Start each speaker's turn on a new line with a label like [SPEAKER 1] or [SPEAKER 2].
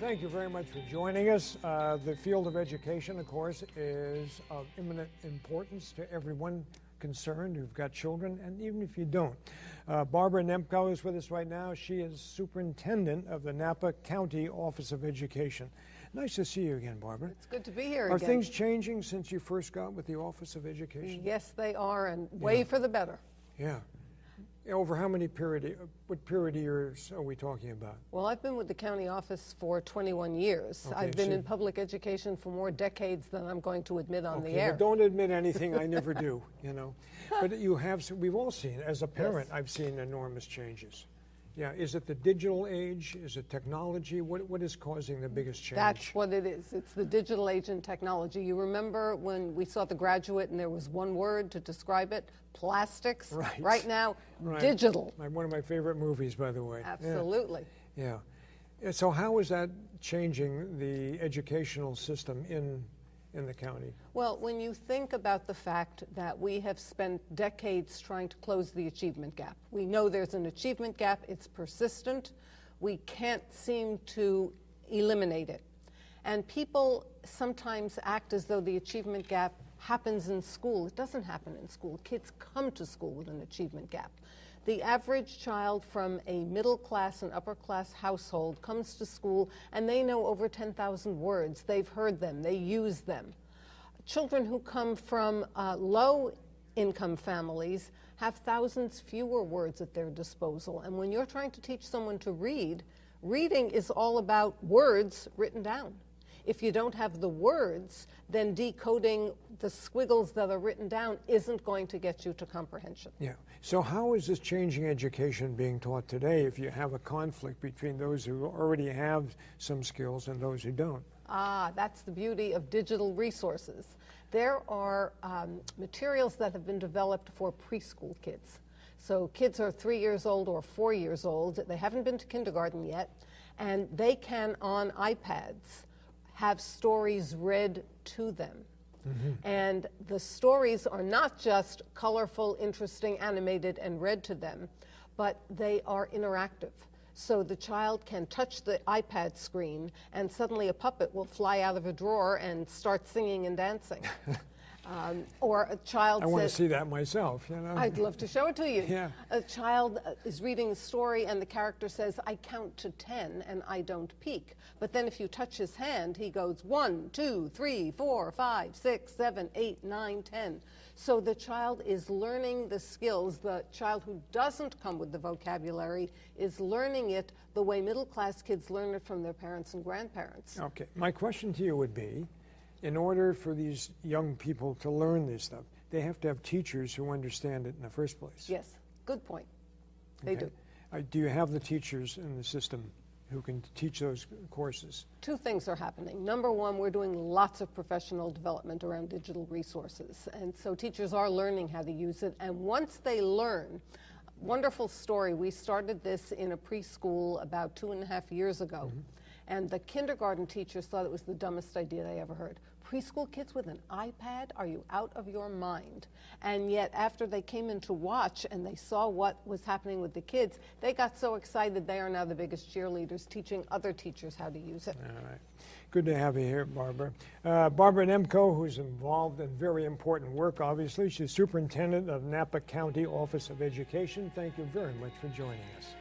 [SPEAKER 1] Thank you very much for joining us. The field of education, of course, is of imminent importance to everyone concerned who've got children, and even if you don't. Barbara Nemko is with us right now. She is Superintendent of the Napa County Office of Education. Nice to see you again, Barbara.
[SPEAKER 2] It's good to be here
[SPEAKER 1] Are
[SPEAKER 2] again.
[SPEAKER 1] things changing since you first got with the Office of Education?
[SPEAKER 2] Yes, they are, and way for the better.
[SPEAKER 1] Yeah. Over how many what period of years are we talking about?
[SPEAKER 2] Well, I've been with the county office for 21 years.
[SPEAKER 1] Okay,
[SPEAKER 2] I've been
[SPEAKER 1] so
[SPEAKER 2] in public education for more decades than I'm going to admit on the air.
[SPEAKER 1] Well, don't admit anything. I never do, you know. But you have, we've all seen, as a parent,
[SPEAKER 2] Yes.
[SPEAKER 1] I've seen enormous changes. Yeah, is it the digital age? Is it technology? What is causing the biggest change?
[SPEAKER 2] That's what it is. It's the digital age and technology. You remember when we saw The Graduate and there was one word to describe it? Plastics.
[SPEAKER 1] Right.
[SPEAKER 2] Right now,
[SPEAKER 1] Right.
[SPEAKER 2] digital.
[SPEAKER 1] One of my favorite movies, by the way.
[SPEAKER 2] Absolutely.
[SPEAKER 1] Yeah. So how is that changing the educational system in the county?
[SPEAKER 2] Well, when you think about the fact that we have spent decades trying to close the achievement gap, we know there's an achievement gap, it's persistent, we can't seem to eliminate it. And people sometimes act as though the achievement gap happens in school. It doesn't happen in school. Kids come to school with an achievement gap. The average child from a middle class and upper class household comes to school and they know over 10,000 words. They've heard them, they use them. Children who come from low income families have thousands fewer words at their disposal. And when you're trying to teach someone to read, reading is all about words written down. If you don't have the words, then decoding the squiggles that are written down isn't going to get you to comprehension.
[SPEAKER 1] Yeah. So how is this changing education being taught today if you have a conflict between those who already have some skills and those who don't?
[SPEAKER 2] That's the beauty of digital resources. There are materials that have been developed for preschool kids. So kids are 3 years old or 4 years old. They haven't been to kindergarten yet, and they can, on iPads, have stories read to them. Mm-hmm. And the stories are not just colorful, interesting, animated, and read to them, but they are interactive. So the child can touch the iPad screen and suddenly a puppet will fly out of a drawer and start singing and dancing. Or a child
[SPEAKER 1] I
[SPEAKER 2] says,
[SPEAKER 1] want to see that myself, you know.
[SPEAKER 2] I'd love to show it to you.
[SPEAKER 1] Yeah.
[SPEAKER 2] A child is reading a story and the character says, I count to 10 and I don't peek. But then if you touch his hand, he goes 1, 2, 3, 4, 5, 6, 7, 8, 9, 10. So the child is learning the skills. The child who doesn't come with the vocabulary is learning it the way middle class kids learn it from their parents and grandparents.
[SPEAKER 1] Okay. My question to you would be, in order for these young people to learn this stuff, they have to have teachers who understand it in the first place.
[SPEAKER 2] Yes, good point. They do.
[SPEAKER 1] Do you have the teachers in the system who can teach those courses?
[SPEAKER 2] Two things are happening. Number one, we're doing lots of professional development around digital resources. And so teachers are learning how to use it. And once they learn, wonderful story, we started this in a preschool about 2.5 years ago. Mm-hmm. And the kindergarten teachers thought it was the dumbest idea they ever heard. Preschool kids with an iPad? Are you out of your mind? And yet after they came in to watch and they saw what was happening with the kids, they got so excited they are now the biggest cheerleaders teaching other teachers how to use it.
[SPEAKER 1] All right. Good to have you here, Barbara. Barbara Nemko, who's involved in very important work, obviously. She's Superintendent of Napa County Office of Education. Thank you very much for joining us.